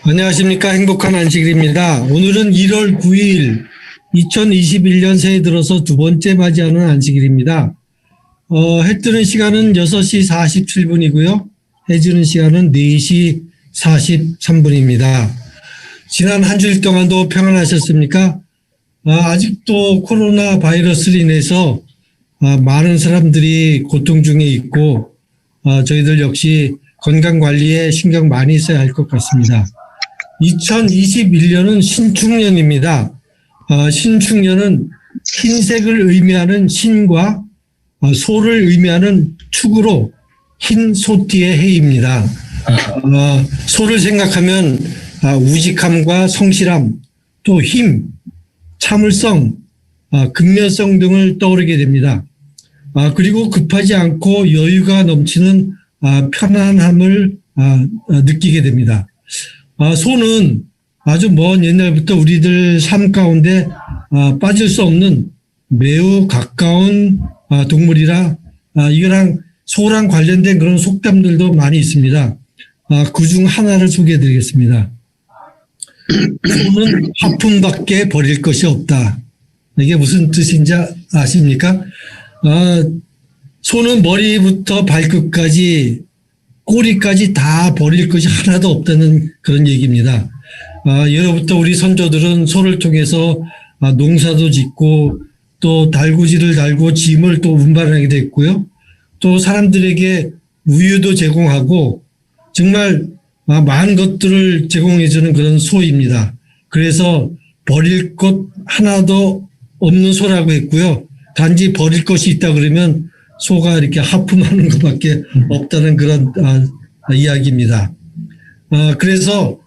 안녕하십니까. 행복한 안식일입니다. 오늘은 1월 9일 2021년 새해 들어서 두 번째 맞이하는 안식일입니다. 해 뜨는 시간은 6시 47분이고요. 해 지는 시간은 4시 43분입니다. 지난 한 주일 동안도 평안하셨습니까? 아직도 코로나 바이러스로 인해서 많은 사람들이 고통 중에 있고 저희들 역시 건강관리에 신경 많이 써야 할 것 같습니다. 2021년은 신축년입니다. 신축년은 흰색을 의미하는 신과 소를 의미하는 축으로 흰 소띠의 해입니다. 소를 생각하면 우직함과 성실함, 또 힘, 참을성, 근면성 등을 떠오르게 됩니다. 그리고 급하지 않고 여유가 넘치는 편안함을 느끼게 됩니다. 소는 아주 먼 옛날부터 우리들 삶 가운데 빠질 수 없는 매우 가까운 동물이라 이거랑 소랑 관련된 그런 속담들도 많이 있습니다. 그중 하나를 소개해 드리겠습니다. 소는 하품밖에 버릴 것이 없다. 이게 무슨 뜻인지 아십니까? 소는 머리부터 발끝까지 꼬리까지 다 버릴 것이 하나도 없다는 그런 얘기입니다. 예로부터 우리 선조들은 소를 통해서 농사도 짓고 또 달구지를 달고 짐을 또 운반하게 됐고요. 또 사람들에게 우유도 제공하고 정말 많은 것들을 제공해주는 그런 소입니다. 그래서 버릴 것 하나도 없는 소라고 했고요. 단지 버릴 것이 있다 그러면 소가 이렇게 하품하는 것밖에 없다는 그런 이야기입니다. 그래서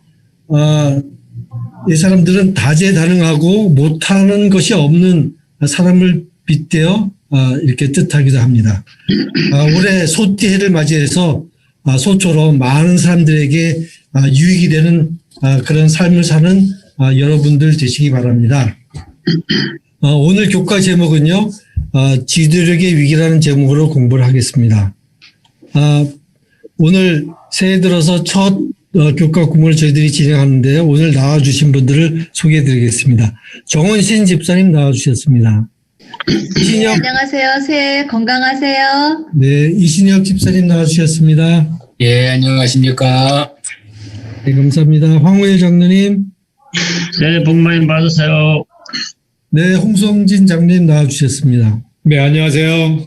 이 사람들은 다재다능하고 못하는 것이 없는 사람을 빗대어 이렇게 뜻하기도 합니다. 올해 소띠해를 맞이해서 소처럼 많은 사람들에게 유익이 되는 그런 삶을 사는 여러분들 되시기 바랍니다. 오늘 교과 제목은요. 지도력의 위기라는 제목으로 공부를 하겠습니다. 오늘 새해 들어서 첫 교과 공부를 저희들이 진행하는데요. 오늘 나와주신 분들을 소개해 드리겠습니다. 정원신 집사님 나와주셨습니다. 네, 안녕하세요. 새해 건강하세요. 네, 이신혁 집사님 나와주셨습니다. 예, 안녕하십니까. 네, 감사합니다. 황우일 장로님. 네, 복 많이 받으세요. 네, 홍성진 장로님 나와주셨습니다. 네, 안녕하세요.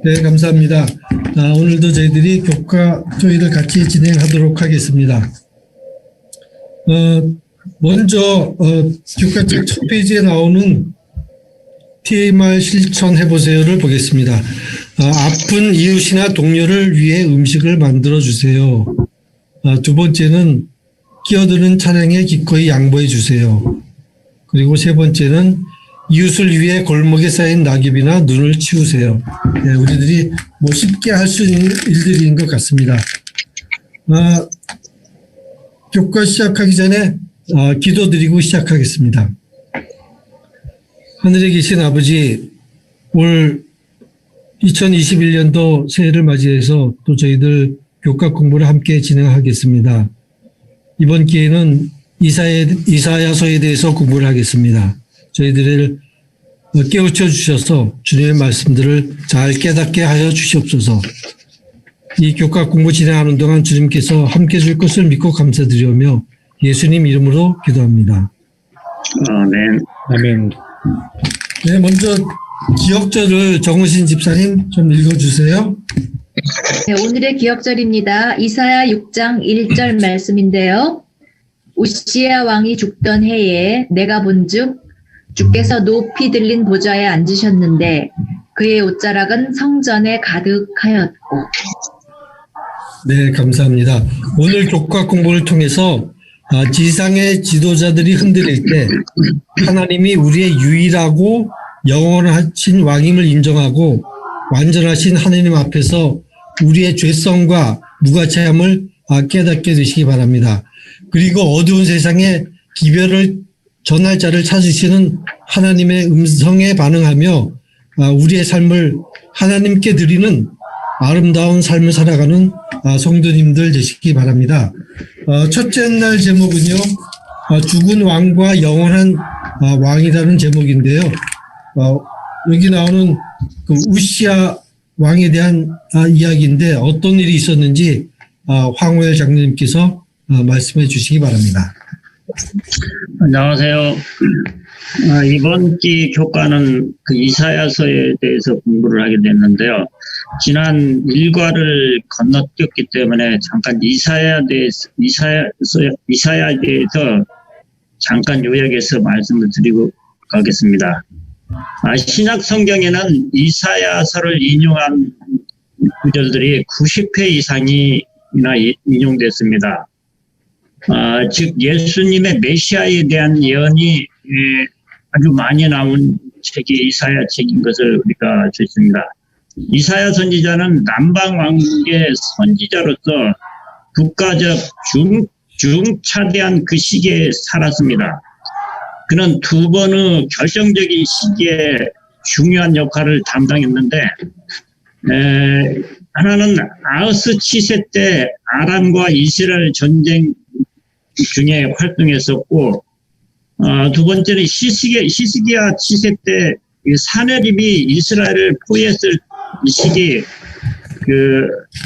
네, 감사합니다. 오늘도 저희들이 교과 조의를 같이 진행하도록 하겠습니다. 먼저 교과책 첫 페이지에 나오는 TMR 실천해보세요를 보겠습니다. 아픈 이웃이나 동료를 위해 음식을 만들어 주세요. 두 번째는 끼어드는 차량에 기꺼이 양보해 주세요. 그리고 세 번째는 이웃을 위해 골목에 쌓인 낙엽이나 눈을 치우세요. 네, 우리들이 뭐 쉽게 할 수 있는 일들인 것 같습니다. 교과 시작하기 전에 기도드리고 시작하겠습니다. 하늘에 계신 아버지, 올 2021년도 새해를 맞이해서 또 저희들 교과 공부를 함께 진행하겠습니다. 이번 기회는 이사야서에 대해서 공부를 하겠습니다. 저희들을 깨우쳐 주셔서 주님의 말씀들을 잘 깨닫게 하여 주시옵소서. 이 교과 공부 진행하는 동안 주님께서 함께 줄 것을 믿고 감사드리며 예수님 이름으로 기도합니다. 아멘. 아멘. 네, 먼저 기억절을 정우신 집사님 좀 읽어주세요. 네, 오늘의 기억절입니다. 이사야 6장 1절 말씀인데요. 우시야 왕이 죽던 해에 내가 본즉 주께서 높이 들린 보좌에 앉으셨는데 그의 옷자락은 성전에 가득하였고. 네, 감사합니다. 오늘 교과 공부를 통해서 지상의 지도자들이 흔들릴 때 하나님이 우리의 유일하고 영원하신 왕임을 인정하고 완전하신 하나님 앞에서 우리의 죄성과 무가치함을 깨닫게 되시기 바랍니다. 그리고 어두운 세상에 기별을 전할 자를 찾으시는 하나님의 음성에 반응하며 우리의 삶을 하나님께 드리는 아름다운 삶을 살아가는 성도님들 되시기 바랍니다. 첫째 날 제목은요, 죽은 왕과 영원한 왕이라는 제목인데요. 여기 나오는 그 우시야 왕에 대한 이야기인데 어떤 일이 있었는지 황호열 장로님께서 말씀해 주시기 바랍니다. 안녕하세요. 이번 기 교과는 그 이사야서에 대해서 공부를 하게 됐는데요. 지난 일과를 건너뛰었기 때문에 잠깐 이사야에 대해서 잠깐 요약해서 말씀을 드리고 가겠습니다. 신약 성경에는 이사야서를 인용한 구절들이 90회 이상이나 인용됐습니다. 즉 예수님의 메시아에 대한 예언이 아주 많이 나온 책이 이사야 책인 것을 우리가 알 수 있습니다. 이사야 선지자는 남방 왕국의 선지자로서 국가적 중차대한 그 시기에 살았습니다. 그는 두 번의 결정적인 시기에 중요한 역할을 담당했는데 하나는 아하스 7세 때 아람과 이스라엘 전쟁 중에 활동했었고 두 번째는 히스기야 7세 때 사네립이 이스라엘을 포위했을 이 시기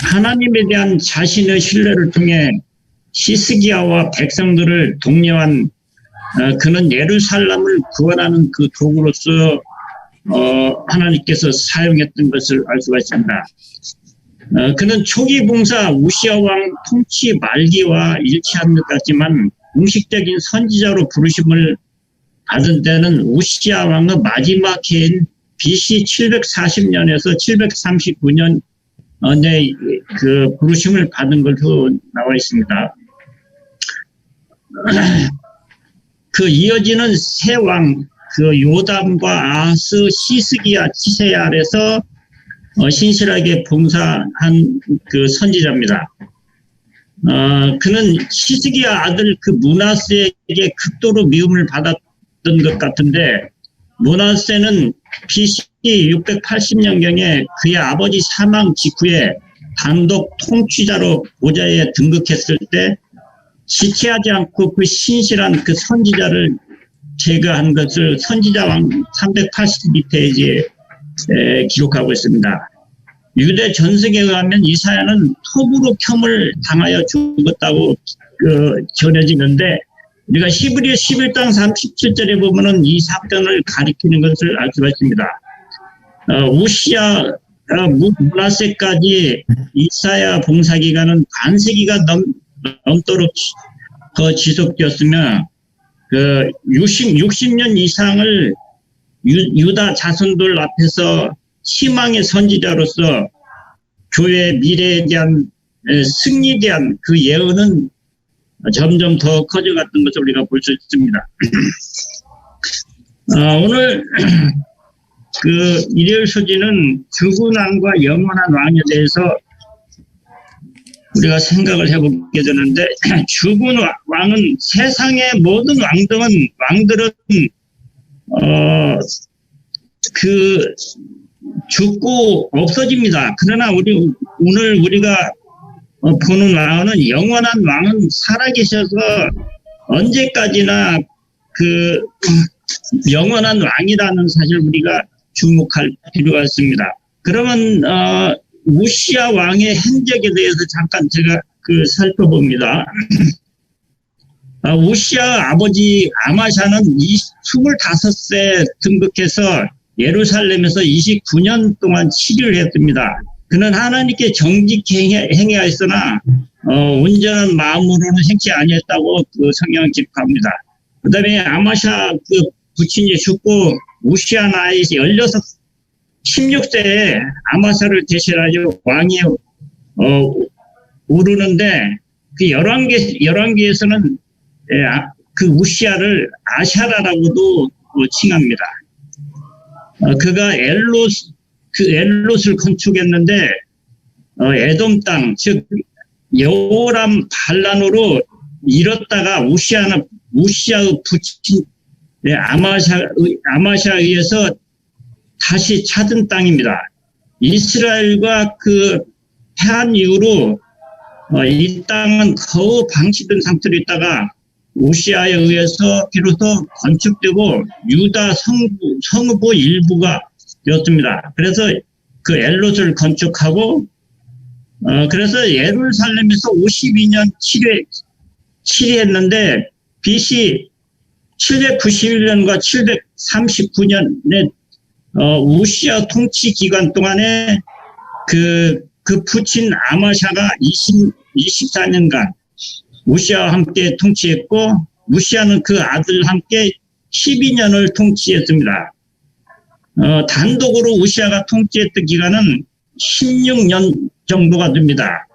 하나님에 대한 자신의 신뢰를 통해 히스기야와 백성들을 독려한 그는 예루살렘을 구원하는 그 도구로서 하나님께서 사용했던 것을 알 수가 있습니다. 그는 초기 봉사 우시야 왕 통치 말기와 일치한 것 같지만 공식적인 선지자로 부르심을 받은 때는 우시야 왕의 마지막 해인 BC 740년에서 739년에 그 부르심을 받은 것으로 나와 있습니다. 그 이어지는 세 왕, 그 요담과 아하스, 히스기야, 치세 아래서 신실하게 봉사한 그 선지자입니다. 그는 히스기야 아들 그 므낫세에게 극도로 미움을 받았던 것 같은데 므낫세는 BC 680년경에 그의 아버지 사망 직후에 단독 통치자로 보좌에 등극했을 때 지체하지 않고 그 신실한 그 선지자를 제거한 것을 선지자왕 382페이지에 기록하고 있습니다. 유대 전승에 의하면 이사야는 토부룩혐을 당하여 죽었다고 전해지는데 우리가 히브리 11장 37절에 보면은 이 사건을 가리키는 것을 알 수가 있습니다. 우시야 므낫세까지 이사야 봉사 기간은 반세기가 넘도록 더 지속되었으며 그 60년 이상을 유다 자손들 앞에서 희망의 선지자로서 교회의 미래에 대한 승리에 대한 그 예언은 점점 더 커져갔던 것을 우리가 볼 수 있습니다. 오늘 그 일요일 소지는 죽은 왕과 영원한 왕에 대해서 우리가 생각을 해보게 되는데 죽은 왕은 세상의 모든 왕들은 그 죽고 없어집니다. 그러나 오늘 우리가 보는 왕은 영원한 왕은 살아계셔서 언제까지나 그 영원한 왕이라는 사실 우리가 주목할 필요가 있습니다. 그러면 우시야 왕의 행적에 대해서 잠깐 제가 살펴봅니다. 우시야 아버지 아마샤는 25세 등극해서 예루살렘에서 29년 동안 치료를 했습니다. 그는 하나님께 정직히 행하였으나 온전한 마음으로는 행치 아니했다고 성경을 기록합니다. 그 다음에 아마샤 부친이 죽고 우시야 나이 16세에 아마샤를 대신하여 왕이 오르는데 그 열왕기에서는 그 우시야를 아샤라라고도 칭합니다. 그가 엘롯을 건축했는데 에돔 땅, 즉 여호람 반란으로 잃었다가 우시야의 부친 아마샤에 의해서 다시 찾은 땅입니다. 이스라엘과 그 패한 이후로 이 땅은 거의 방치된 상태로 있다가 우시아에 의해서 비로소 건축되고 유다 성읍의 일부가 되었습니다. 그래서 그 엘롯을 건축하고 그래서 예루살렘에서 52년 치리했는데 BC 791년과 739년에 우시아 통치 기간 동안에 그 부친 아마샤가 24년간 우시아와 함께 통치했고 우시아는 그 아들과 함께 12년을 통치했습니다. 단독으로 우시아가 통치했던 기간은 16년 정도가 됩니다.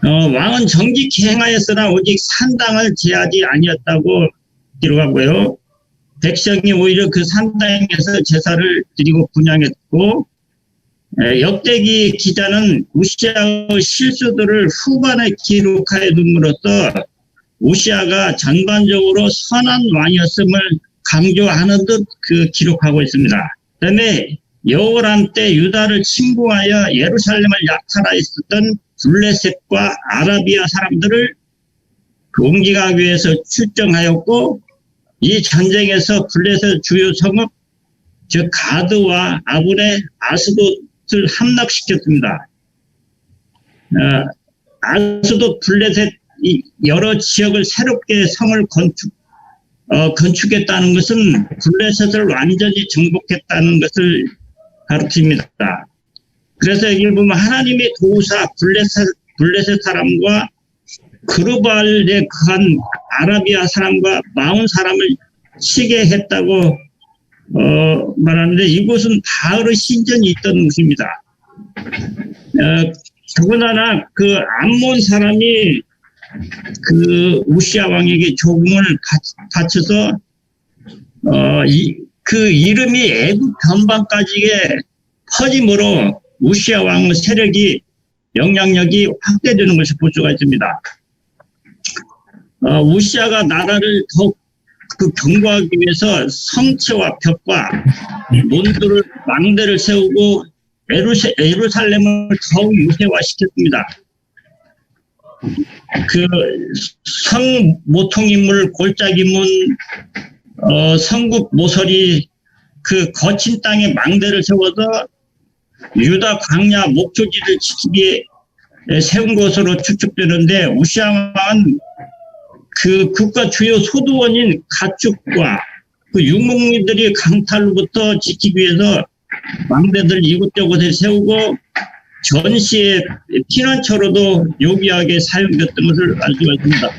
왕은 정직히 행하였으나 오직 산당을 제하지 아니었다고 기록하고요. 백성이 오히려 그 산당에서 제사를 드리고 분향했고 역대기 기자는 우시아의 실수들을 후반에 기록하여 둠으로써 우시아가 전반적으로 선한 왕이었음을 강조하는 듯 그 기록하고 있습니다. 그다음에 여호람 때 유다를 침공하여 예루살렘을 약탈하여 있었던 블레셋과 아라비아 사람들을 옮기기 위해서 출정하였고 이 전쟁에서 블레셋 주요 성읍 즉 가드와 아분의 아스돗을 함락시켰습니다. 아스돗 블레셋 여러 지역을 새롭게 성을 건축했다는 것은 블레셋을 완전히 정복했다는 것을 가르칩니다. 그래서 여기 보면 하나님의 도우사 블레셋 사람과 그루발에 거한 아라비아 사람과 마온 사람을 치게 했다고 말하는데 이곳은 바울의 신전이 있던 곳입니다. 더군다나 그 암몬 사람이 그 우시아 왕에게 조공을 바쳐서 그 이름이 애국 변방까지에 퍼짐으로 우시아 왕의 세력이 영향력이 확대되는 것을 볼 수가 있습니다. 우시아가 나라를 더욱 그 견고하기 위해서 성체와 벽과 망대를 세우고 예루살렘을 더욱 유세화시켰습니다. 그 성 모퉁이물, 골짜기문, 성국 모서리 그 거친 땅에 망대를 세워서 유다 광야 목초지를 지키기에 세운 것으로 추측되는데 우시아 왕은 그 국가 주요 소두원인 가축과 그 유목민들이 강탈로부터 지키기 위해서 망대들 이곳저곳에 세우고 전시의 피난처로도 요기하게 사용됐던 것을 알 수가 있습니다.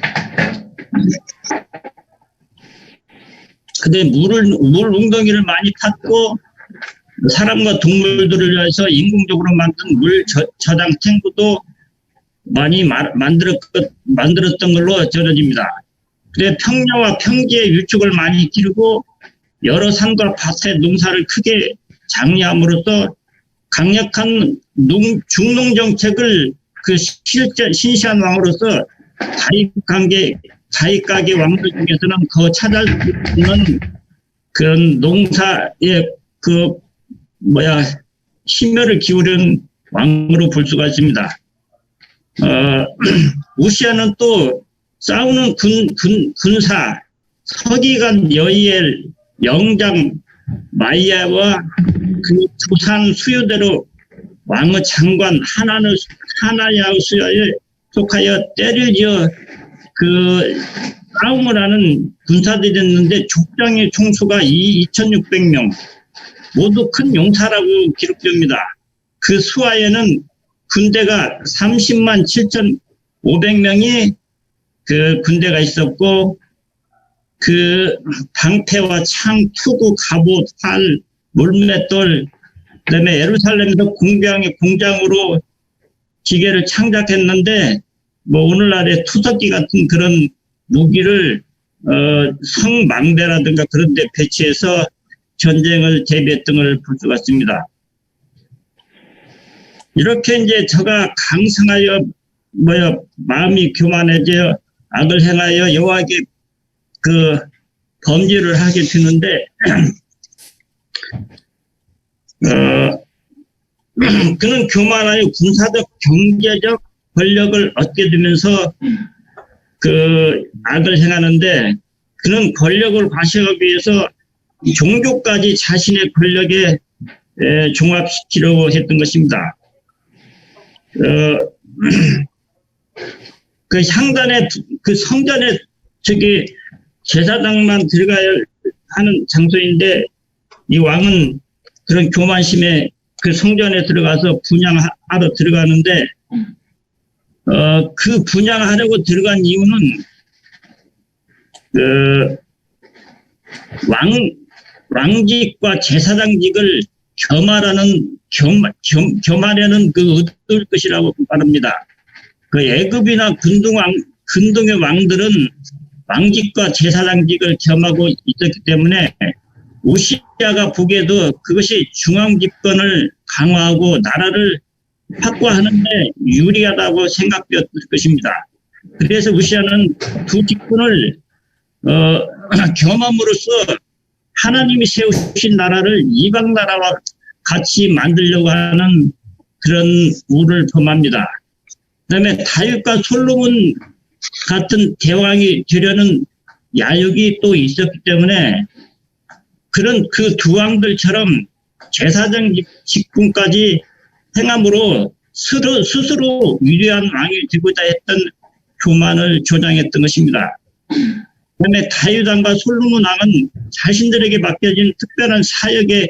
근데 물 웅덩이를 많이 탔고 사람과 동물들을 위해서 인공적으로 만든 물 저장 탱크도 많이 만들었던 걸로 전해집니다. 그래 평야와 평지의 유축을 많이 기르고 여러 산과 밭의 농사를 크게 장려함으로써 강력한 중농 정책을 그 신시한 왕으로서 다윗가게 왕들 중에서는 그 찾아올 수 있는 그런 농사의 심혈을 기울인 왕으로 볼 수가 있습니다. 우시아는 또 싸우는 군사 서기관 여이엘 영장 마이야와 그 조상 수요대로 왕의 장관 하나야의 수요에 속하여 때를 지어 그 싸움을 하는 군사들이 됐는데 족장의 총수가 2,600명 모두 큰 용사라고 기록됩니다. 그 수하에는 군대가 30만 7,500명이 그 군대가 있었고 그 방패와 창, 투구, 갑옷, 활, 물맷돌 그다음에 예루살렘에서 공장으로 기계를 창작했는데 뭐 오늘날의 투석기 같은 그런 무기를 성망대라든가 그런 데 배치해서 전쟁을 대비했던 걸 볼 수가 있습니다. 이렇게 이제 저가 강성하여 마음이 교만해져 악을 행하여 여호와께 그 범죄를 하게 되는데 그는 교만하여 군사적 경제적 권력을 얻게 되면서 그 악을 행하는데, 그는 권력을 과시하기 위해서 종교까지 자신의 권력에 종합시키려고 했던 것입니다. 그 향단에, 그 성전에 저기 제사장만 들어가야 하는 장소인데, 이 왕은 그런 교만심에 그 성전에 들어가서 분향하러 들어가는데, 그 분향하려고 들어간 이유는 그 왕직과 제사장직을 겸하려는 그 의도일 것이라고 말합니다. 그 애굽이나 근동의 왕들은 왕직과 제사장직을 겸하고 있었기 때문에 우시야가 보기에도 그것이 중앙 집권을 강화하고 나라를 확보하는 데 유리하다고 생각되었을 것입니다. 그래서 우시야는 두 집권을 겸함으로써 하나님이 세우신 나라를 이방 나라와 같이 만들려고 하는 그런 우를 범합니다. 그다음에 다윗과 솔로몬 같은 대왕이 되려는 야욕이 또 있었기 때문에 그런 그 두 왕들처럼 제사장 직분까지 행함으로 스스로 위대한 왕이 되고자 했던 교만을 조장했던 것입니다. 그다음에 다윗 왕과 솔로몬 왕은 자신들에게 맡겨진 특별한 사역에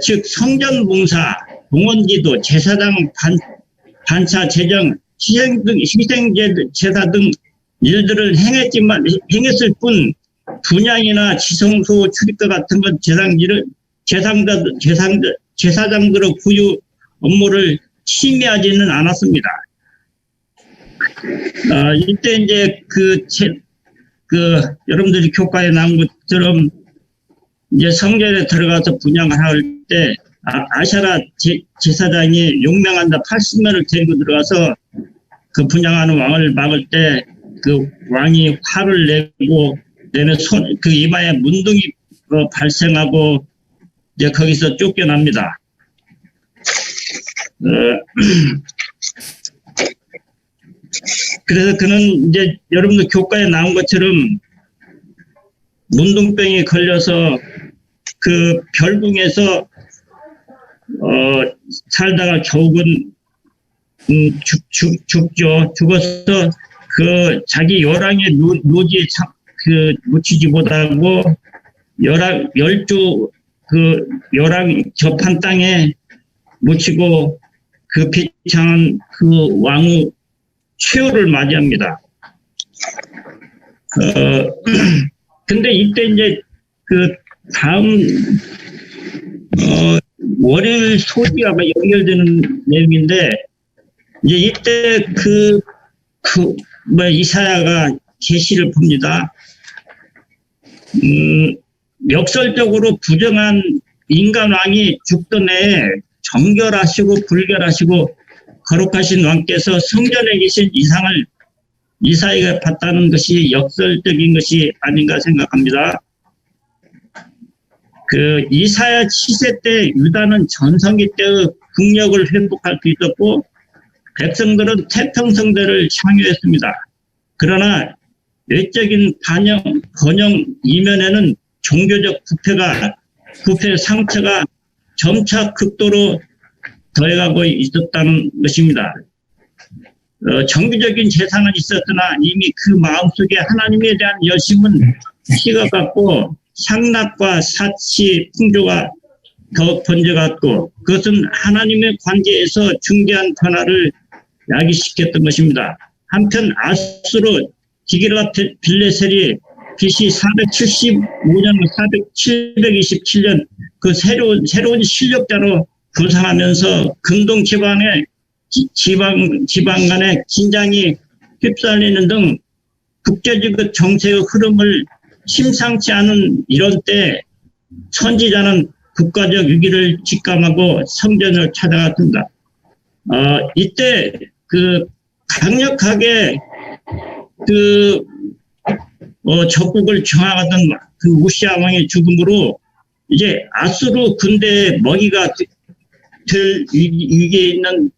즉 성전 봉사, 봉헌기도, 제사장 반차 제정, 희생 제사 등 일들을 행했을 뿐 분향이나 지성소 출입과 같은 것 제사장들의 구유 업무를 침해하지는 않았습니다. 이때 이제 여러분들이 교과에 나온 것처럼 이제 성전에 들어가서 분향을 할 때 아샤라 제사장이 용맹한다 80명을 데리고 들어가서 그 분향하는 왕을 막을 때 그 왕이 화를 내면 그 이마에 문둥이 발생하고 이제 거기서 쫓겨납니다. 그래서 그는 이제 여러분들 교과에 나온 것처럼 문둥병이 걸려서 그 별궁에서 살다가 결국은 죽어서 그 자기 열왕의 묘지에 묻히지 못하고 열주 그 열왕 접한 땅에 묻히고 그 비창한 그 왕후 최후를 맞이합니다. 근데 이때 이제 그 다음 월요일 소지가 연결되는 내용인데, 이제 이때 이사야가 계시를 봅니다. 역설적으로 부정한 인간 왕이 죽던 해에 정결하시고 불결하시고 거룩하신 왕께서 성전에 계신 이상을 이사야가 봤다는 것이 역설적인 것이 아닌가 생각합니다. 그 이사야 7세 때 유다는 전성기 때의 국력을 회복할 수 있었고 백성들은 태평성대를 창유했습니다. 그러나 외적인 번영 이면에는 종교적 부패 상처가 점차 극도로 더해가고 있었다는 것입니다. 정기적인 재상은 있었으나 이미 그 마음속에 하나님에 대한 열심은 식어갔고 향락과 사치, 풍조가 더욱 번져갔고 그것은 하나님의 관계에서 중대한 변화를 야기시켰던 것입니다. 한편 아수르 디길라 빌레셀이 BC 475년 727년 그 새로운 실력자로 부상하면서 근동 지방 간의 긴장이 휩쓸리는 등 국제적 정세의 흐름을 심상치 않은 이런 때 선지자는 국가적 위기를 직감하고 성전을 찾아갔습니다. 이때 그 강력하게 적국을 정하던 그 우시야 왕의 죽음으로 이제 아수르 군대의 먹이가 될 위기에 있는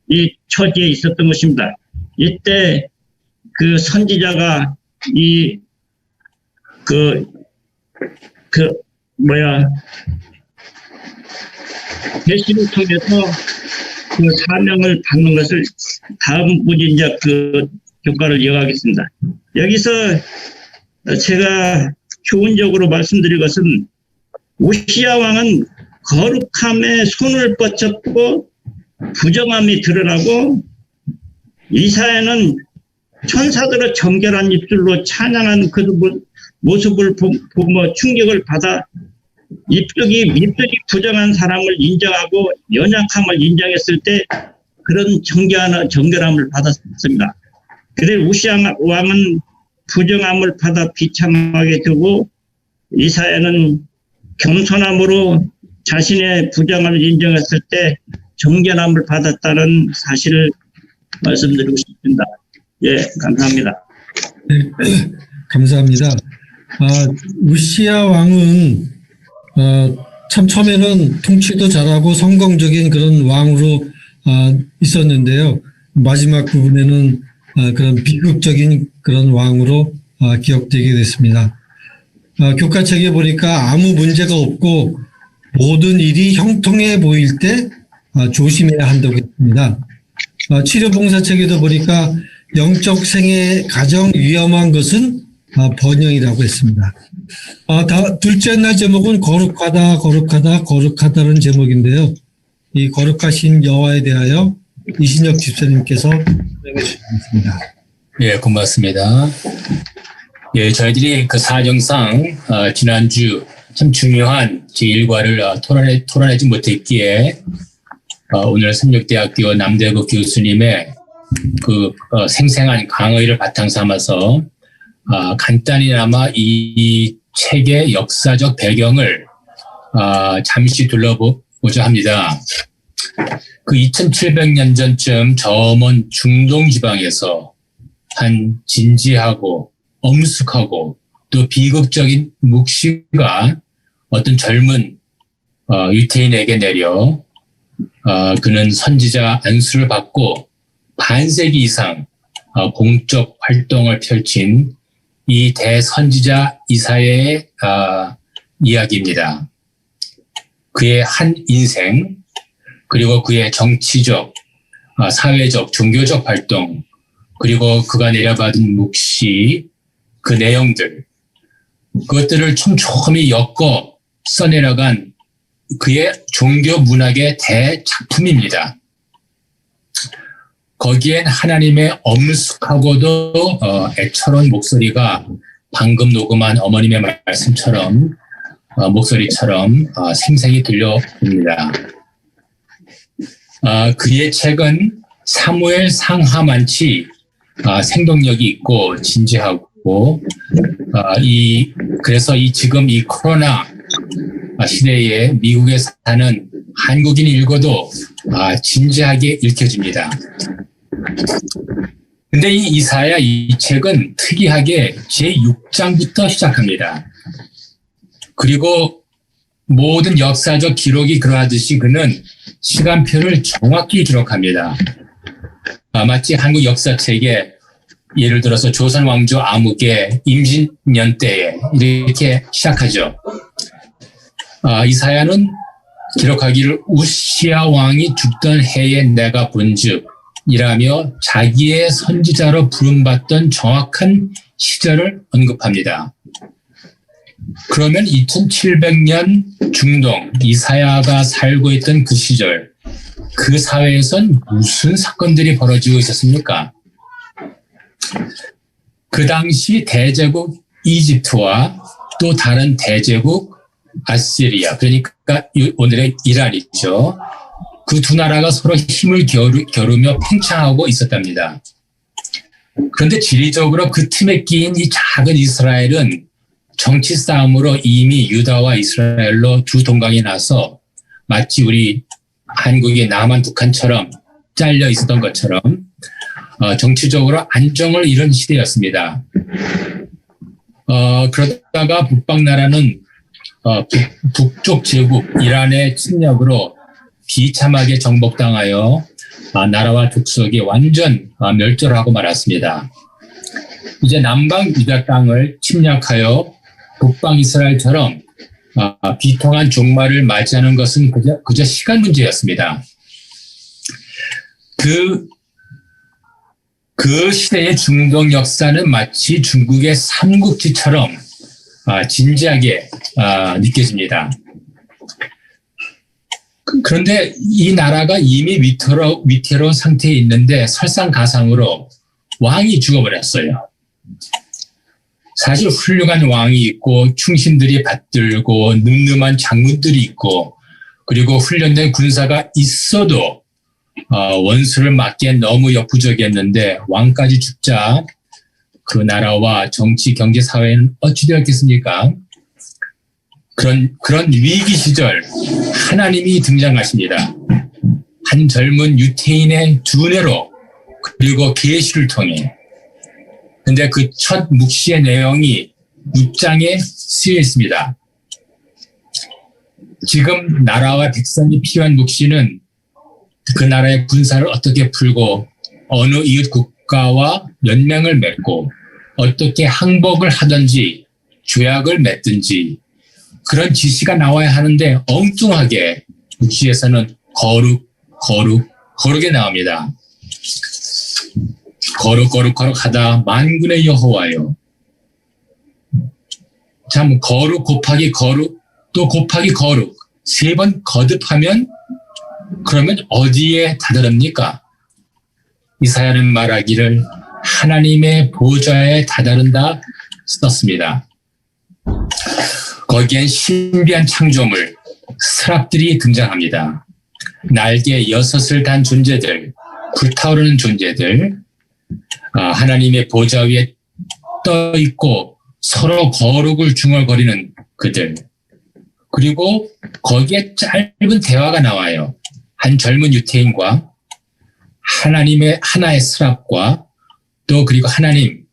이 처지에 있었던 것입니다. 이때 그 선지자가 대신을 통해서 그 사명을 받는 것을 다음 부진작 그 교과를 이어가겠습니다. 여기서 제가 교훈적으로 말씀드릴 것은 우시야 왕은 거룩함에 손을 뻗쳤고 부정함이 드러나고 이사야는 천사들의 정결한 입술로 찬양한 그 모습을 보며 충격을 받아 입술이 부정한 사람을 인정하고 연약함을 인정했을 때 그런 정결함을 받았습니다. 그런데 우시야 왕은 부정함을 받아 비참하게 되고 이사야는 겸손함으로 자신의 부정함을 인정했을 때 정결함을 받았다는 사실을 말씀드리고 싶습니다. 예, 감사합니다. 네, 감사합니다. 우시야 왕은 참 처음에는 통치도 잘하고 성공적인 그런 왕으로 있었는데요. 마지막 부분에는 그런 비극적인 그런 왕으로 기억되게 됐습니다. 교과책에 보니까 아무 문제가 없고 모든 일이 형통해 보일 때 조심해야 한다고 했습니다. 치료봉사책에도 보니까 영적 생에 가장 위험한 것은 번영이라고 했습니다. 둘째 날 제목은 거룩하다는 제목인데요. 이 거룩하신 여호와에 대하여 이신혁 집사님께서 설명해 주시겠습니다. 예, 고맙습니다. 예, 저희들이 그 사정상 지난주 참 중요한 제1과를 토론하지 못했기에 오늘 삼육대학교 남대구 교수님의 그 생생한 강의를 바탕 삼아서 간단히나마 이 책의 역사적 배경을 잠시 둘러보자 합니다. 그 2700년 전쯤 저 먼 중동 지방에서 한 진지하고 엄숙하고 또 비극적인 묵시가 어떤 젊은 유태인에게 내려 그는 선지자 안수를 받고 반세기 이상 공적 활동을 펼친 이 대선지자 이사야의 이야기입니다. 그의 한 인생 그리고 그의 정치적, 사회적, 종교적 활동 그리고 그가 내려받은 묵시 그 내용들 그것들을 촘촘히 엮어 써내려간 그의 종교 문학의 대작품입니다. 거기엔 하나님의 엄숙하고도 애처로운 목소리가 방금 녹음한 어머님의 말씀처럼 목소리처럼 생생히 들려옵니다. 그의 책은 사무엘 상하만치 생동력이 있고 진지하고 그래서 지금 이 코로나 시대에 미국에 사는 한국인이 읽어도 진지하게 읽혀집니다. 근데 이 이사야 이 책은 특이하게 제6장부터 시작합니다. 그리고 모든 역사적 기록이 그러하듯이 그는 시간표를 정확히 기록합니다. 마치 한국 역사책에 예를 들어서 조선 왕조 암흑의 임진년 때에 이렇게 시작하죠. 이사야는 기록하기를 우시야 왕이 죽던 해에 내가 본즉 이라며 자기의 선지자로 부름받던 정확한 시절을 언급합니다. 그러면 2700년 중동 이사야가 살고 있던 그 시절 그 사회에선 무슨 사건들이 벌어지고 있었습니까? 그 당시 대제국 이집트와 또 다른 대제국 아시리아 그러니까 오늘의 이란이죠. 그 두 나라가 서로 힘을 겨루며 팽창하고 있었답니다. 그런데 지리적으로 그 틈에 끼인 이 작은 이스라엘은 정치 싸움으로 이미 유다와 이스라엘로 두 동강이 나서 마치 우리 한국의 남한 북한처럼 잘려 있었던 것처럼 정치적으로 안정을 잃은 시대였습니다. 그러다가 북방 나라는 북쪽 제국 이란의 침략으로 비참하게 정복당하여 나라와 족속이 완전 멸절하고 말았습니다. 이제 남방 유다 땅을 침략하여 북방 이스라엘처럼 비통한 종말을 맞이하는 것은 그저 시간 문제였습니다. 그 시대의 중동 역사는 마치 중국의 삼국지처럼 진지하게 느껴집니다. 그런데 이 나라가 이미 위태로운 상태에 있는데 설상가상으로 왕이 죽어버렸어요. 사실 훌륭한 왕이 있고 충신들이 받들고 늠름한 장군들이 있고 그리고 훈련된 군사가 있어도 원수를 막기엔 너무 역부족이었는데 왕까지 죽자 그 나라와 정치, 경제, 사회는 어찌 되었겠습니까? 그런 위기 시절 하나님이 등장하십니다. 한 젊은 유태인의 두뇌로 그리고 계시를 통해. 근데 그 첫 묵시의 내용이 6장에 쓰여 있습니다. 지금 나라와 백성이 필요한 묵시는 그 나라의 군사를 어떻게 풀고 어느 이웃 국가와 연맹을 맺고 어떻게 항복을 하든지 조약을 맺든지 그런 지시가 나와야 하는데 엉뚱하게 묵시에서는 거룩에 나옵니다. 거룩하다 만군의 여호와여. 참 거룩 곱하기 거룩 또 곱하기 거룩 3번 거듭하면 그러면 어디에 다다릅니까? 이사야는 말하기를 하나님의 보좌에 다다른다 썼습니다. 거기엔 신비한 창조물 스랍들이 등장합니다. 날개 6을 단 존재들, 불타오르는 존재들, 하나님의 보좌 위에 떠 있고 서로 거룩을 중얼거리는 그들. 그리고 거기에 짧은 대화가 나와요. 한 젊은 유태인과 하나님의 하나의 스랍과 또 그리고 하나님,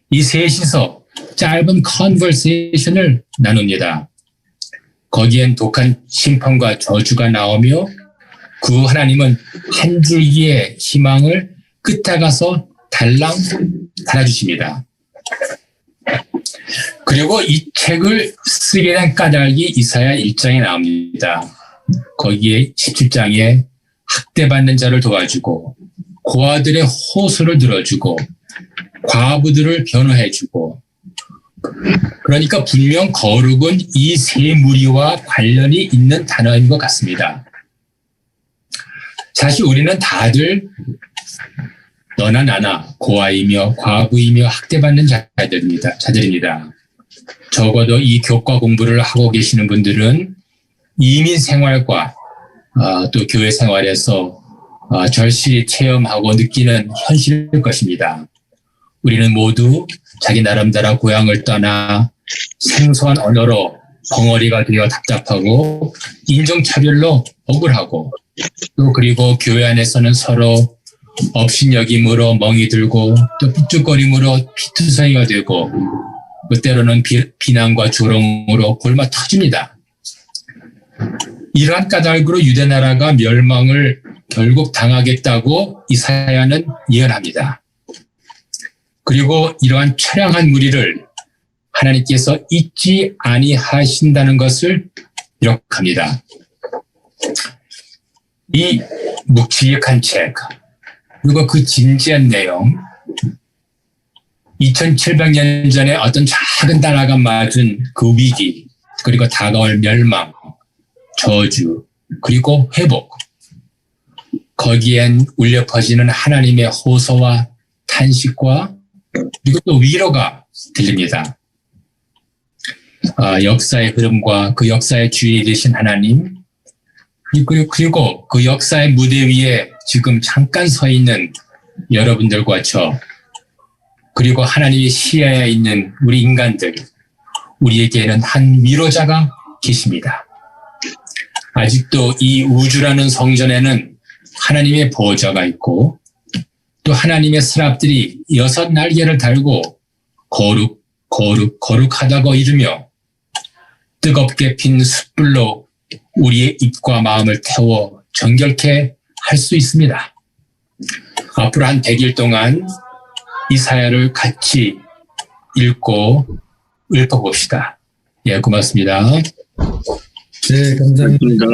이 셋이서 짧은 컨버세이션을 나눕니다. 거기엔 독한 심판과 저주가 나오며 그 하나님은 한 줄기의 희망을 끝에 가서 달랑 달아주십니다. 그리고 이 책을 쓰게 된 까닭이 이사야 1장에 나옵니다. 거기에 17장에 학대받는 자를 도와주고 고아들의 호소를 들어주고 과부들을 변호해주고 그러니까 분명 거룩은 이 세 무리와 관련이 있는 단어인 것 같습니다. 사실 우리는 다들 너나 나나 고아이며 과부이며 학대받는 자들입니다. 적어도 이 교과 공부를 하고 계시는 분들은 이민 생활과 또 교회 생활에서 절실히 체험하고 느끼는 현실일 것입니다. 우리는 모두 자기 나름대로 고향을 떠나 생소한 언어로 벙어리가 되어 답답하고 인종차별로 억울하고 또 그리고 교회 안에서는 서로 업신여김으로 멍이 들고 또 삐죽거림으로 피투성이가 되고 때로는 비난과 조롱으로 골마 터집니다. 이러한 까닭으로 유대 나라가 멸망을 결국 당하겠다고 이사야는 예언합니다. 그리고 이러한 처량한 무리를 하나님께서 잊지 아니하신다는 것을 기록합니다. 이 묵직한 책 그리고 그 진지한 내용 2700년 전에 어떤 작은 나라가 맞은 그 위기 그리고 다가올 멸망, 저주 그리고 회복 거기엔 울려 퍼지는 하나님의 호소와 탄식과 그리고 또 위로가 들립니다. 역사의 흐름과 그 역사의 주인이 되신 하나님 그리고 그 역사의 무대 위에 지금 잠깐 서 있는 여러분들과 저 그리고 하나님의 시야에 있는 우리 인간들 우리에게는 한 위로자가 계십니다. 아직도 이 우주라는 성전에는 하나님의 보좌가 있고 또 하나님의 스랍들이 6 날개를 달고 거룩하다고 이르며 뜨겁게 핀 숯불로 우리의 입과 마음을 태워 정결케 할 수 있습니다. 앞으로 한 100일 동안 이사야를 같이 읽고 읊어봅시다. 예, 고맙습니다. 네, 감사합니다.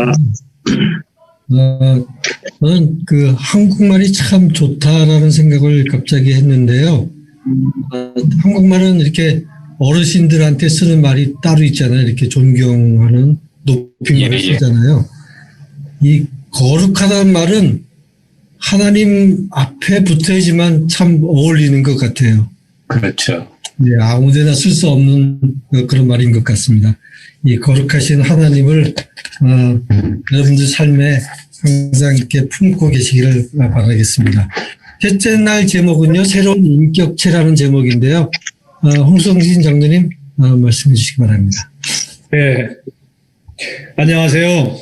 감사합니다. 저는 그 한국말이 참 좋다라는 생각을 갑자기 했는데요. 한국말은 이렇게 어르신들한테 쓰는 말이 따로 있잖아요. 이렇게 존경하는 높임말을 예, 예. 쓰잖아요. 이 거룩하다는 말은 하나님 앞에 붙어야지만 참 어울리는 것 같아요. 그렇죠. 네, 아무데나 쓸 수 없는 그런 말인 것 같습니다. 이 거룩하신 하나님을 여러분들 삶에 항상 이렇게 품고 계시기를 바라겠습니다. 셋째 날 제목은요, 새로운 인격체라는 제목인데요. 홍성신 장로님 말씀해 주시기 바랍니다. 네. 안녕하세요.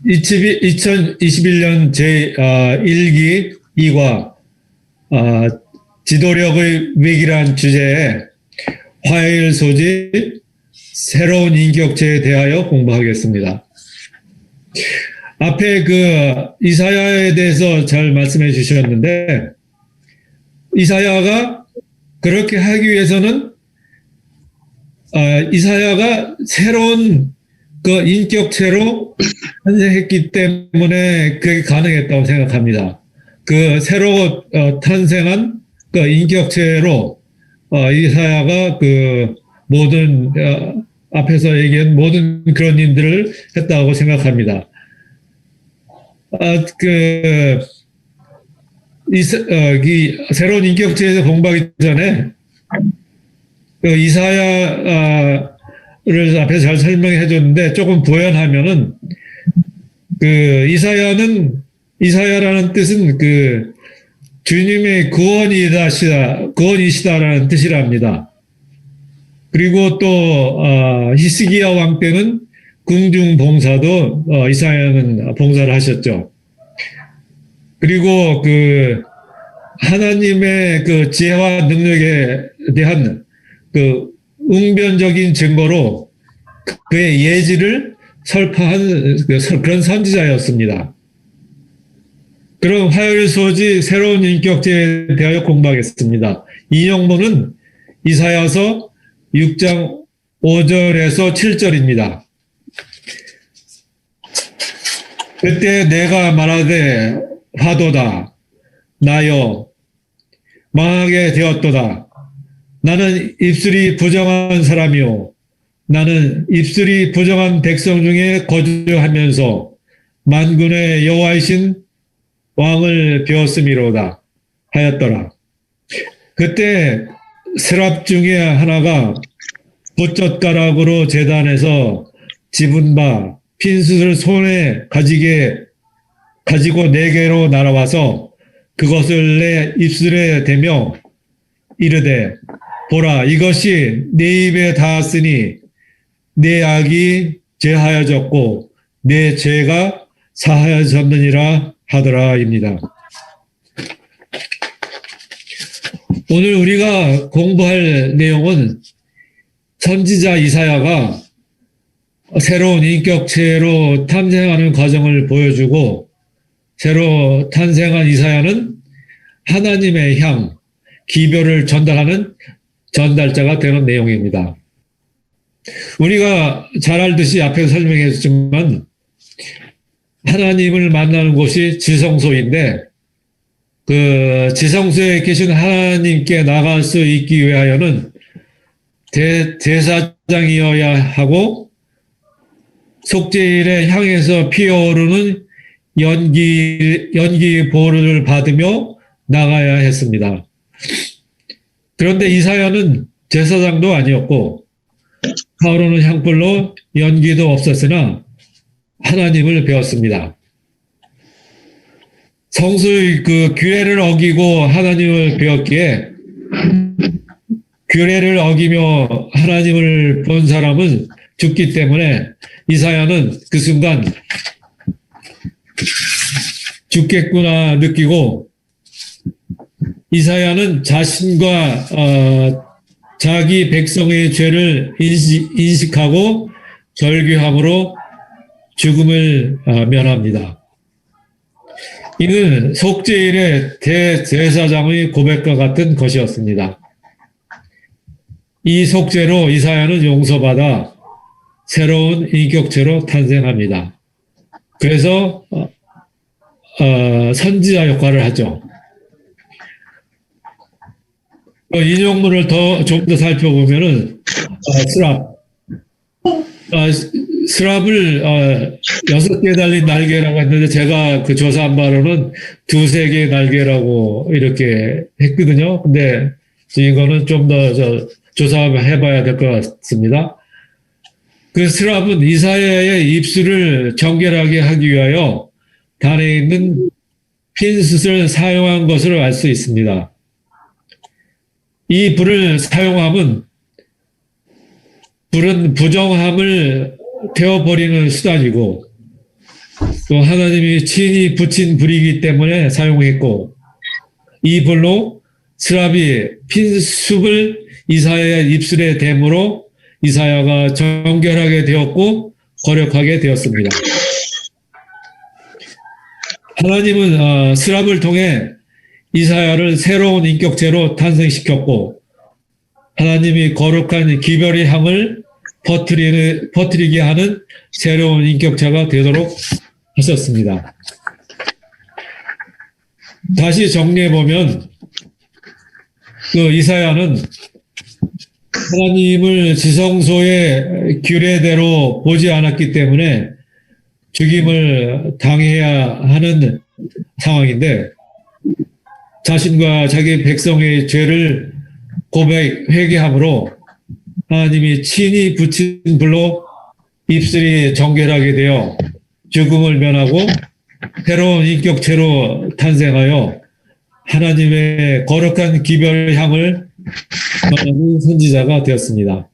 2021년 제1기 2과 지도력의 위기란 주제에 화요일 소집 새로운 인격체에 대하여 공부하겠습니다. 앞에 이사야에 대해서 잘 말씀해 주셨는데, 이사야가 그렇게 하기 위해서는 이사야가 새로운 인격체로 탄생했기 때문에 그게 가능했다고 생각합니다. 새로 탄생한 인격체로 이사야가 모든 앞에서 얘기한 모든 그런 일들을 했다고 생각합니다. 새로운 인격체에서 공부하기 전에 이사야를 앞에서 잘 설명해 줬는데 조금 부연하면은 이사야라는 뜻은 주님의 구원이시다라는 뜻이랍니다. 그리고 또 히스기야 왕 때는 궁중 봉사도 이사야는 봉사를 하셨죠. 그리고 하나님의 지혜와 능력에 대한 웅변적인 증거로 그의 예지를 설파한 그런 선지자였습니다. 그럼 화요일 소지 새로운 인격체에 대하여 공부하겠습니다. 인용문은 이사야서 6장 5절에서 7절입니다. 그때 내가 말하되 하도다 나여 망하게 되었도다. 나는 입술이 부정한 사람이요 나는 입술이 부정한 백성 중에 거주하면서 만군의 여호와이신 왕을 배웠음이로다 하였더라. 그때 세랍 중에 하나가 붓젓가락으로 제단에서 집은 바 핀숯을 손에 가지고 내게로 날아와서 그것을 내 입술에 대며 이르되 보라 이것이 내 입에 닿았으니 내 악이 제하여졌고 내 죄가 사하여졌느니라 하더라입니다. 오늘 우리가 공부할 내용은 선지자 이사야가 새로운 인격체로 탄생하는 과정을 보여주고 새로 탄생한 이사야는 하나님의 향, 기별을 전달하는 전달자가 되는 내용입니다. 우리가 잘 알듯이 앞에서 설명했지만 하나님을 만나는 곳이 지성소인데 지성소에 계신 하나님께 나갈 수 있기 위하여는 제사장이어야 하고 속죄일에 향해서 피어오르는 연기 보호를 받으며 나가야 했습니다. 그런데 이사야는 제사장도 아니었고 타오르는 향불로 연기도 없었으나 하나님을 배웠습니다. 성수의 규례를 어기고 하나님을 배웠기에 규례를 어기며 하나님을 본 사람은 죽기 때문에 이사야는 그 순간 죽겠구나 느끼고 이사야는 자기 백성의 죄를 인식하고 절규함으로 죽음을 면합니다. 이는 속죄일의 대제사장의 고백과 같은 것이었습니다. 이 속죄로 이사야는 용서받아 새로운 인격체로 탄생합니다. 그래서 선지자 역할을 하죠. 인용문을 좀 더 살펴보면은 스랍을 6개 달린 날개라고 했는데 제가 그 조사한 바로는 2-3개의 날개라고 이렇게 했거든요. 근데 이거는 좀 더 조사해봐야 될 것 같습니다. 그 스랍은 이사야의 입술을 정결하게 하기 위하여 단에 있는 핀셋을 사용한 것으로 알 수 있습니다. 이 불을 사용함은 불은 부정함을 태워버리는 수단이고 또 하나님이 친히 붙인 불이기 때문에 사용했고 이 불로 스랍이 핀숲을 이사야의 입술에 댐으로 이사야가 정결하게 되었고 거룩하게 되었습니다. 하나님은 스랍을 통해 이사야를 새로운 인격체로 탄생시켰고 하나님이 거룩한 기별의 향을 퍼뜨리게 하는 새로운 인격체가 되도록 하셨습니다. 다시 정리해보면 그 이사야는 하나님을 지성소의 규례대로 보지 않았기 때문에 죽임을 당해야 하는 상황인데 자신과 자기 백성의 죄를 회개함으로 하나님이 친히 붙인 불로 입술이 정결하게 되어 죽음을 면하고 새로운 인격체로 탄생하여 하나님의 거룩한 기별의 향을 전하는 선지자가 되었습니다.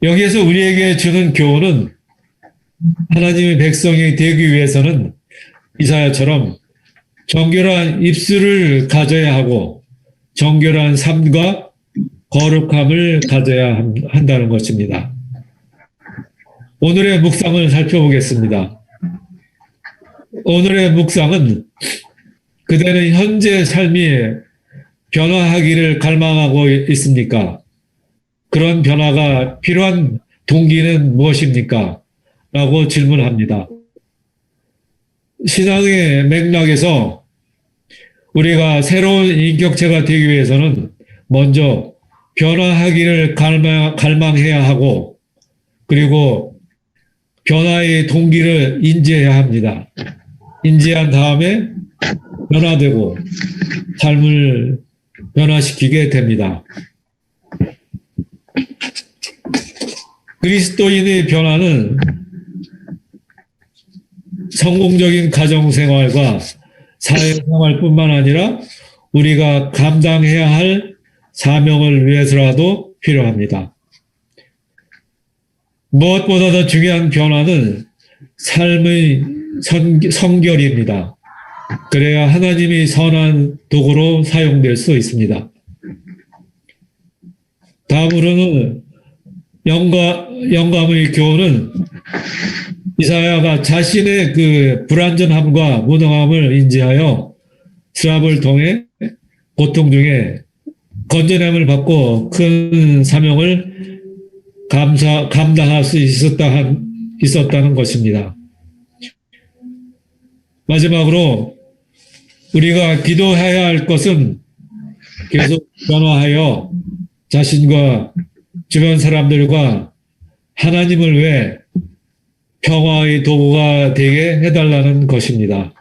여기에서 우리에게 주는 교훈은 하나님의 백성이 되기 위해서는 이사야처럼 정결한 입술을 가져야 하고 정결한 삶과 거룩함을 가져야 한다는 것입니다. 오늘의 묵상을 살펴보겠습니다. 오늘의 묵상은 그대는 현재 삶이 변화하기를 갈망하고 있습니까? 그런 변화가 필요한 동기는 무엇입니까? 라고 질문합니다. 신앙의 맥락에서 우리가 새로운 인격체가 되기 위해서는 먼저 변화하기를 갈망해야 하고 그리고 변화의 동기를 인지해야 합니다. 인지한 다음에 변화되고 삶을 변화시키게 됩니다. 그리스도인의 변화는 성공적인 가정생활과 사회생활뿐만 아니라 우리가 감당해야 할 사명을 위해서라도 필요합니다. 무엇보다 더 중요한 변화는 삶의 성결입니다. 그래야 하나님이 선한 도구로 사용될 수 있습니다. 다음으로는 영감의 교훈은 이사야가 자신의 그 불완전함과 무능함을 인지하여 스랍을 통해 고통 중에 건져냄을 받고 큰 사명을 감당할 수 있었다는 것입니다. 마지막으로 우리가 기도해야 할 것은 계속 변화하여 자신과 주변 사람들과 하나님을 위해 평화의 도구가 되게 해달라는 것입니다.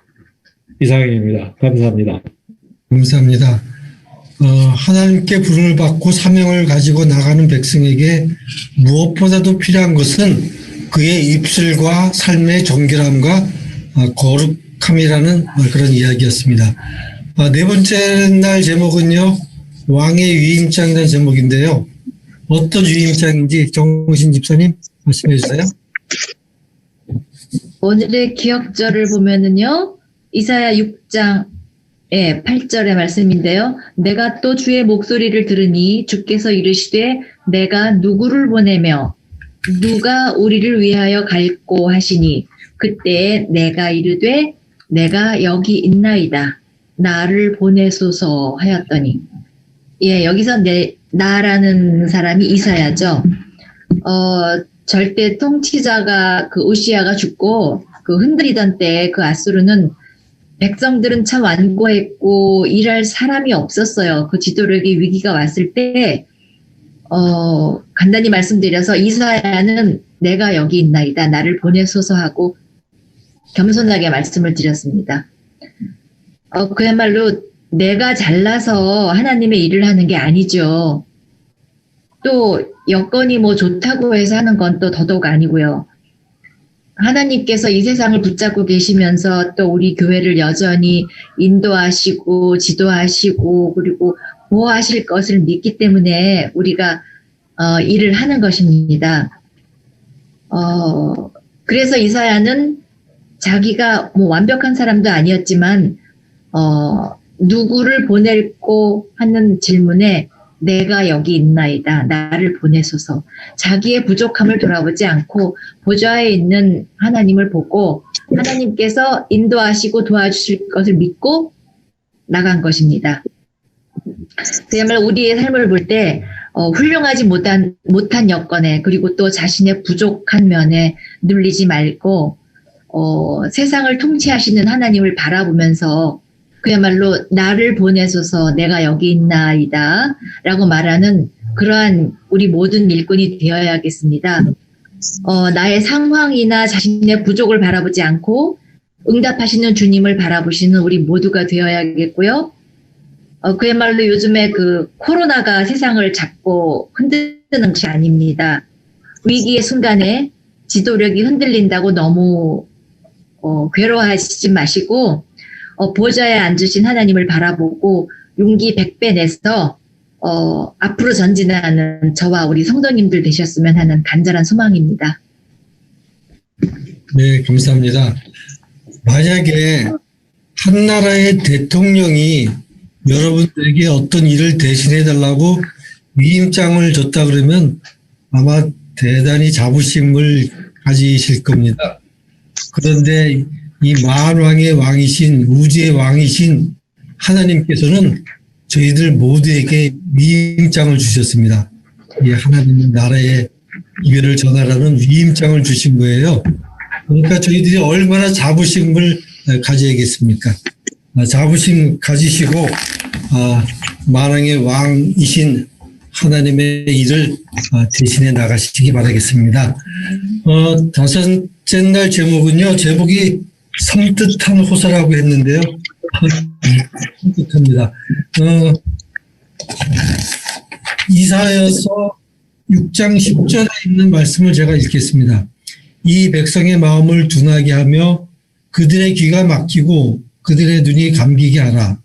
이상입니다. 감사합니다. 감사합니다. 하나님께 부름을 받고 사명을 가지고 나가는 백성에게 무엇보다도 필요한 것은 그의 입술과 삶의 정결함과 거룩함이라는 그런 이야기였습니다. 네 번째 날 제목은요, 왕의 위임장이라는 제목인데요. 어떤 위임장인지 정신 집사님 말씀해 주세요. 오늘의 기억절을 보면은요, 이사야 6장 예, 8절의 말씀인데요. 내가 또 주의 목소리를 들으니 주께서 이르시되 내가 누구를 보내며 누가 우리를 위하여 갈꼬 하시니 그때 내가 이르되 내가 여기 있나이다. 나를 보내소서 하였더니 예, 여기서 나라는 사람이 이사야죠. 절대 통치자가 그 우시야가 죽고 그 흔들리던 때 그 아수르는 백성들은 참 완고했고 일할 사람이 없었어요. 그 지도력의 위기가 왔을 때 간단히 말씀드려서 이사야는 내가 여기 있나이다. 나를 보내소서 하고 겸손하게 말씀을 드렸습니다. 그야말로 내가 잘나서 하나님의 일을 하는 게 아니죠. 또 여건이 뭐 좋다고 해서 하는 건 또 더더욱 아니고요. 하나님께서 이 세상을 붙잡고 계시면서 또 우리 교회를 여전히 인도하시고 지도하시고 그리고 보호하실 것을 믿기 때문에 우리가 일을 하는 것입니다. 그래서 이사야는 자기가 뭐 완벽한 사람도 아니었지만 누구를 보낼고 하는 질문에 내가 여기 있나이다. 나를 보내소서. 자기의 부족함을 돌아보지 않고 보좌에 있는 하나님을 보고 하나님께서 인도하시고 도와주실 것을 믿고 나간 것입니다. 그야말로 우리의 삶을 볼 때 훌륭하지 못한 여건에 그리고 또 자신의 부족한 면에 눌리지 말고 세상을 통치하시는 하나님을 바라보면서 그야말로 나를 보내소서 내가 여기 있나이다 라고 말하는 그러한 우리 모든 일꾼이 되어야겠습니다. 나의 상황이나 자신의 부족을 바라보지 않고 응답하시는 주님을 바라보시는 우리 모두가 되어야겠고요. 그야말로 요즘에 그 코로나가 세상을 잡고 흔드는 것이 아닙니다. 위기의 순간에 지도력이 흔들린다고 너무 괴로워하시지 마시고 보좌에 앉으신 하나님을 바라보고 용기 100배 내서 앞으로 전진하는 저와 우리 성도님들 되셨으면 하는 간절한 소망입니다. 네, 감사합니다. 만약에 한 나라의 대통령이 여러분들에게 어떤 일을 대신해달라고 위임장을 줬다 그러면 아마 대단히 자부심을 가지실 겁니다. 그런데 이 만왕의 왕이신 우주의 왕이신 하나님께서는 저희들 모두에게 위임장을 주셨습니다. 이 하나님 나라의 이별을 전하라는 위임장을 주신 거예요. 그러니까 저희들이 얼마나 자부심을 가져야겠습니까? 자부심 가지시고 만왕의 왕이신 하나님의 일을 대신해 나가시기 바라겠습니다. 다섯째 날 제목은요. 제목이 섬뜩한 호소라고 했는데요. 섬뜩합니다. 이사야서 6장 10절에 있는 말씀을 제가 읽겠습니다. 이 백성의 마음을 둔하게 하며 그들의 귀가 막히고 그들의 눈이 감기게 하라.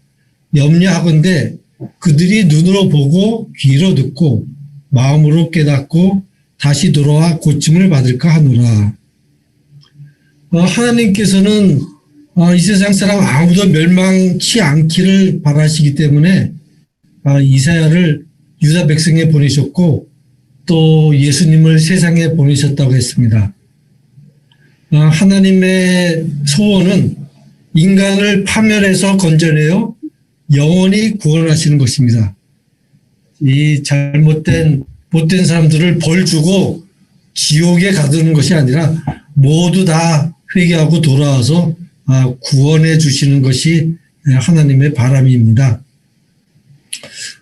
염려하건대 그들이 눈으로 보고 귀로 듣고 마음으로 깨닫고 다시 돌아와 고침을 받을까 하노라. 하나님께서는 이 세상 사람 아무도 멸망치 않기를 바라시기 때문에 이사야를 유다 백성에 보내셨고 또 예수님을 세상에 보내셨다고 했습니다. 하나님의 소원은 인간을 파멸해서 건져내어 영원히 구원하시는 것입니다. 이 못된 사람들을 벌 주고 지옥에 가두는 것이 아니라 모두 다 회개하고 돌아와서 구원해 주시는 것이 하나님의 바람입니다.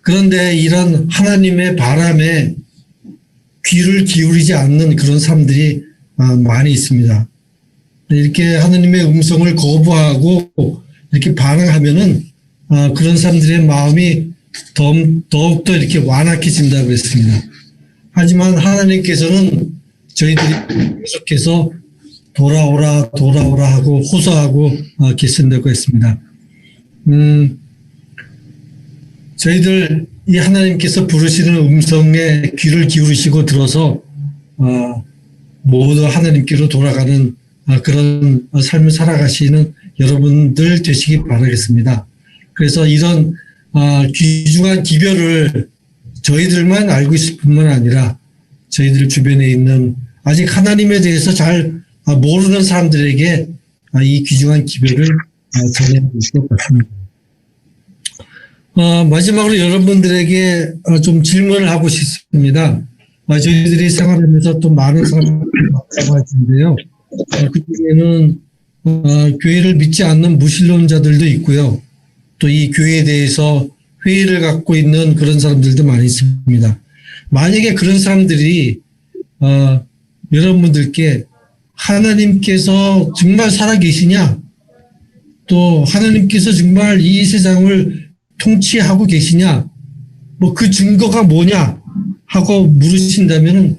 그런데 이런 하나님의 바람에 귀를 기울이지 않는 그런 사람들이 많이 있습니다. 이렇게 하나님의 음성을 거부하고 이렇게 반항하면은 그런 사람들의 마음이 더욱더 이렇게 완악해진다고 했습니다. 하지만 하나님께서는 저희들이 계속해서 돌아오라 하고 호소하고 계신다고 했습니다. 저희들 이 하나님께서 부르시는 음성에 귀를 기울이시고 들어서 모두 하나님께로 돌아가는 그런 삶을 살아가시는 여러분들 되시기 바라겠습니다. 그래서 이런 귀중한 기별을 저희들만 알고 있을 뿐만 아니라 저희들 주변에 있는 아직 하나님에 대해서 잘 모르는 사람들에게 이 귀중한 기별을 전해야 될 것 같습니다. 마지막으로 여러분들에게 좀 질문을 하고 싶습니다. 저희들이 생활하면서 또 많은 사람들이 만나고 할 텐데요. 그중에는 교회를 믿지 않는 무신론자들도 있고요. 또 이 교회에 대해서 회의를 갖고 있는 그런 사람들도 많이 있습니다. 만약에 그런 사람들이 여러분들께 하나님께서 정말 살아계시냐, 또 하나님께서 정말 이 세상을 통치하고 계시냐, 뭐 그 증거가 뭐냐 하고 물으신다면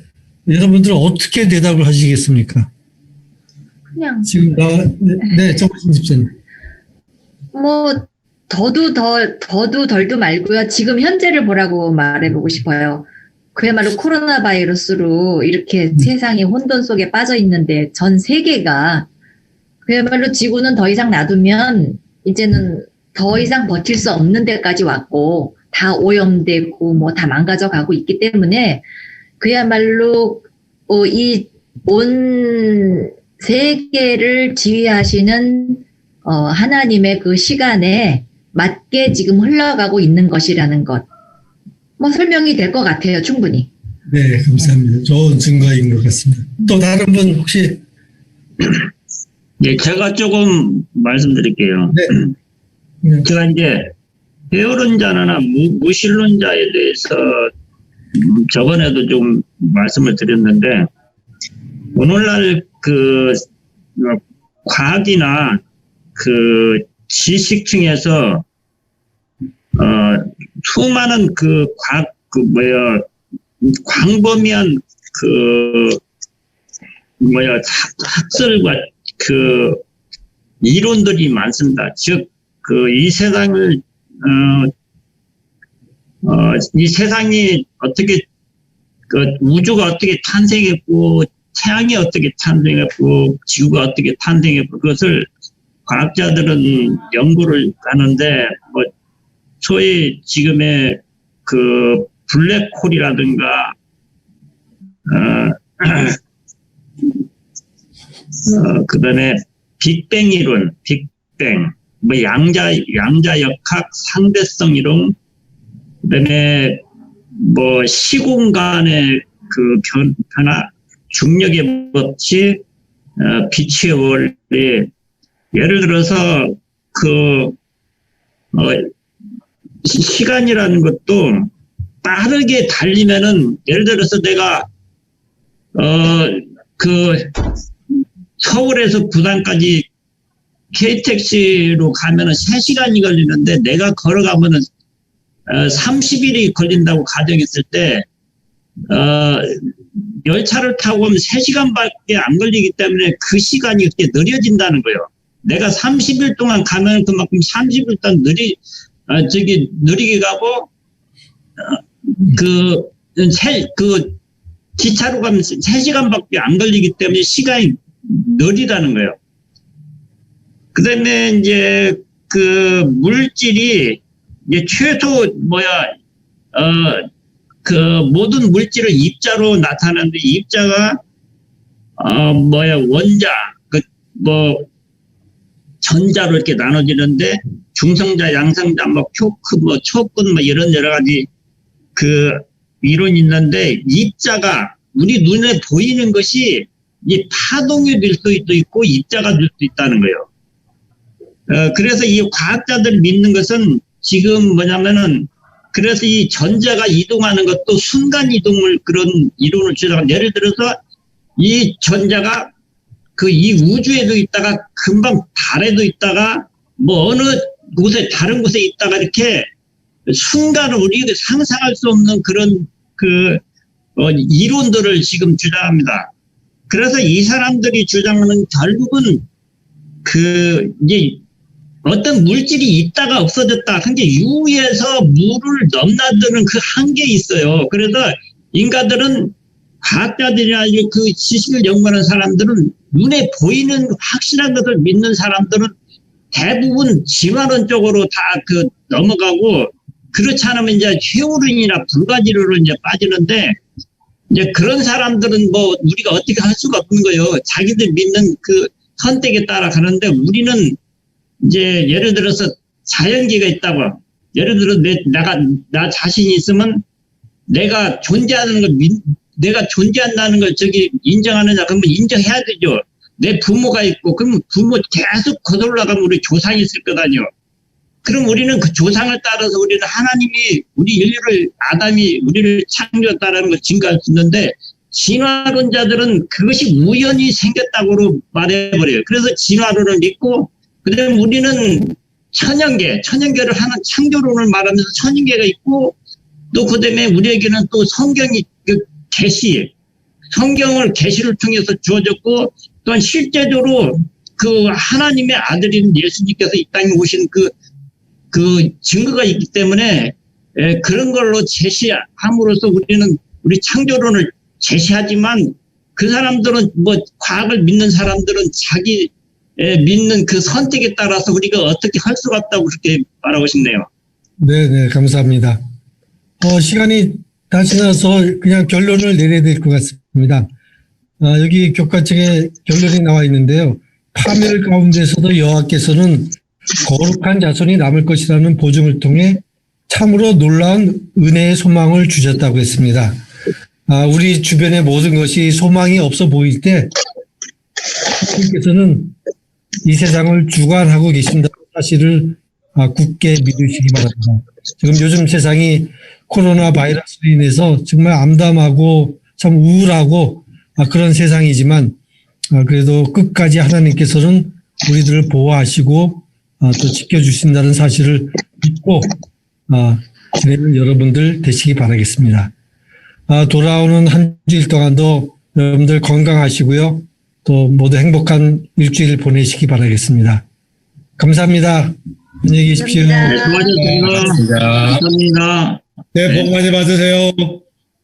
여러분들은 어떻게 대답을 하시겠습니까? 그냥 지금 네, 정신 집사님. 뭐 더도 덜도 말고요. 지금 현재를 보라고 말해보고 싶어요. 그야말로 코로나 바이러스로 이렇게 세상이 혼돈 속에 빠져 있는데 전 세계가 그야말로 지구는 더 이상 놔두면 이제는 더 이상 버틸 수 없는 데까지 왔고 다 오염되고 뭐 다 망가져 가고 있기 때문에 그야말로 이 온 세계를 지휘하시는 하나님의 그 시간에 맞게 지금 흘러가고 있는 것이라는 것. 뭐 설명이 될 것 같아요, 충분히. 네, 감사합니다. 좋은 증거인 것 같습니다. 또 다른 분 혹시? 예, 제가 조금 말씀드릴게요. 네. 제가 이제 회오론자나 무신론자에 대해서 저번에도 좀 말씀을 드렸는데, 오늘날 그 과학이나 그 지식층에서 수많은 그 과학 광범위한 학설과 그 이론들이 많습니다. 즉 이 세상을 이 세상이 어떻게 우주가 어떻게 탄생했고 태양이 어떻게 탄생했고 지구가 어떻게 태양했고 그것을 과학자들은 연구를 하는데 뭐 소위 지금의 그 블랙홀이라든가 그다음에 빅뱅 이론, 빅뱅, 뭐 양자역학, 상대성 이론, 그다음에 뭐 시공간의 그 변화, 중력의 법칙, 빛의 원리, 예를 들어서 시간이라는 것도 빠르게 달리면은 예를 들어서 내가 서울에서 부산까지 KTX로 가면은 3시간이 걸리는데 내가 걸어가면은 30일이 걸린다고 가정했을 때 열차를 타고 가면 3시간밖에 안 걸리기 때문에 그 시간이 그렇게 느려진다는 거예요. 내가 30일 동안 가면 그만큼 30일 동안 느리게 가고 기차로 가면 3시간밖에 안 걸리기 때문에 시간이 느리다는 거예요. 그 다음에 이제 그 물질이 이제 최소 모든 물질을 입자로 나타나는데 입자가 원자, 전자로 이렇게 나눠지는데 중성자, 양성자, 큐크, 초근 이런 여러 가지 그 이론이 있는데 입자가 우리 눈에 보이는 것이 이 파동이 될 수도 있고 입자가 될 수도 있다는 거예요. 그래서 이 과학자들 믿는 것은 지금 뭐냐면은 그래서 이 전자가 이동하는 것도 순간 이동을 그런 이론을 주장합니다. 예를 들어서 이 전자가 이 우주에도 있다가 금방 달에도 있다가 뭐 어느 곳에 다른 곳에 있다가 이렇게 순간 우리가 상상할 수 없는 그런 이론들을 지금 주장합니다. 그래서 이 사람들이 주장하는 결국은 이제 어떤 물질이 있다가 없어졌다 한 게 유에서 물을 넘나드는 그 한계에 있어요. 그래서 인간들은 과학자들이나 그 지식을 연구하는 사람들은 눈에 보이는 확실한 것을 믿는 사람들은 대부분 진화론 쪽으로 다 그 넘어가고, 그렇지 않으면 이제 회오른이나 불가지로로 이제 빠지는데, 이제 그런 사람들은 뭐 우리가 어떻게 할 수가 없는 거예요. 자기들 믿는 그 선택에 따라 가는데, 우리는 이제 예를 들어서 자연계가 있다고. 예를 들어 나 자신이 있으면 내가 존재하는 걸 내가 존재한다는 걸 인정하느냐? 그러면 인정해야 되죠. 내 부모가 있고, 그러면 부모 계속 거슬러가면 우리 조상이 있을 거다요. 그럼 우리는 그 조상을 따라서 우리는 하나님이 우리 인류를, 아담이 우리를 창조했다라는 걸 증거할 수 있는데, 진화론자들은 그것이 우연히 생겼다고 말해버려요. 그래서 진화론을 믿고, 그다음에 우리는 천연계를 하는 창조론을 말하면서 천연계가 있고, 또 그다음에 우리에게는 또 성경이 그 성경을 계시를 통해서 주어졌고, 또한 실제적으로 그 하나님의 아들인 예수님께서 이 땅에 오신 그 증거가 있기 때문에, 그런 걸로 제시함으로써 우리는 우리 창조론을 제시하지만, 그 사람들은 뭐 과학을 믿는 사람들은 자기 믿는 그 선택에 따라서 우리가 어떻게 할 수가 없다고 그렇게 말하고 싶네요. 네, 감사합니다. 시간이 다 지나서 그냥 결론을 내려야 될 것 같습니다. 여기 교과책에 결론이 나와 있는데요. 파멸 가운데서도 여호와께서는 거룩한 자손이 남을 것이라는 보증을 통해 참으로 놀라운 은혜의 소망을 주셨다고 했습니다. 우리 주변의 모든 것이 소망이 없어 보일 때 하나님께서는 이 세상을 주관하고 계신다는 사실을 굳게 믿으시기 바랍니다. 지금 요즘 세상이 코로나 바이러스로 인해서 정말 암담하고 참 우울하고 그런 세상이지만, 그래도 끝까지 하나님께서는 우리들을 보호하시고 또 지켜주신다는 사실을 믿고 지내는 여러분들 되시기 바라겠습니다. 돌아오는 한 주일 동안도 여러분들 건강하시고요. 또 모두 행복한 일주일 보내시기 바라겠습니다. 감사합니다. 안녕히 계십시오. 감사합니다. 수고하셨습니다. 감사합니다. 감사합니다. 네, 복 많이 받으세요.